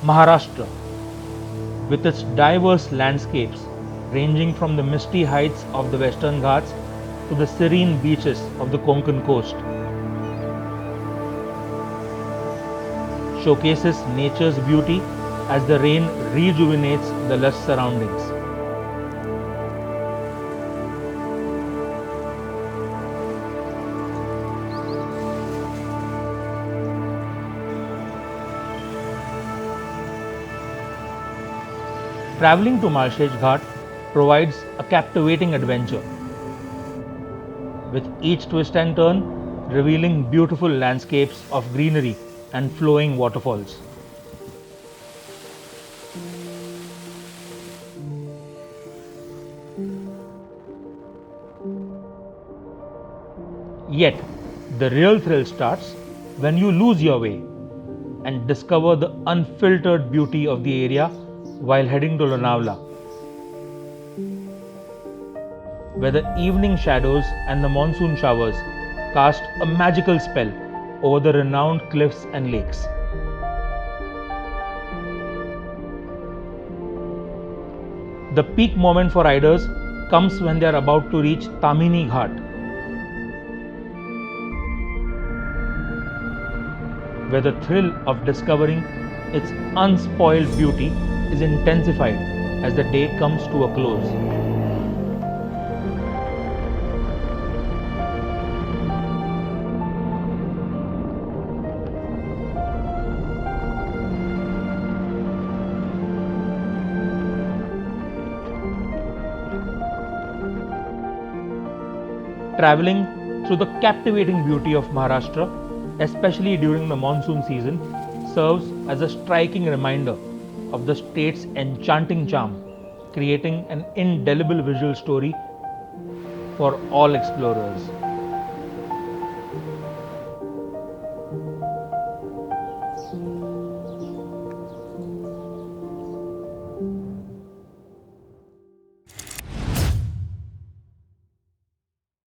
Maharashtra, with its diverse landscapes ranging from the misty heights of the Western Ghats to the serene beaches of the Konkan coast, showcases nature's beauty as the rain rejuvenates the lush surroundings. Traveling to Malshej Ghat provides a captivating adventure, with each twist and turn revealing beautiful landscapes of greenery and flowing waterfalls. Yet, the real thrill starts when you lose your way and discover the unfiltered beauty of the area while heading to Lonavala, where the evening shadows and the monsoon showers cast a magical spell over the renowned cliffs and lakes. The peak moment for riders comes when they are about to reach Tamhini Ghat, where the thrill of discovering its unspoiled beauty is intensified as the day comes to a close. Traveling through the captivating beauty of Maharashtra, especially during the monsoon season, serves as a striking reminder of the state's enchanting charm, creating an indelible visual story for all explorers.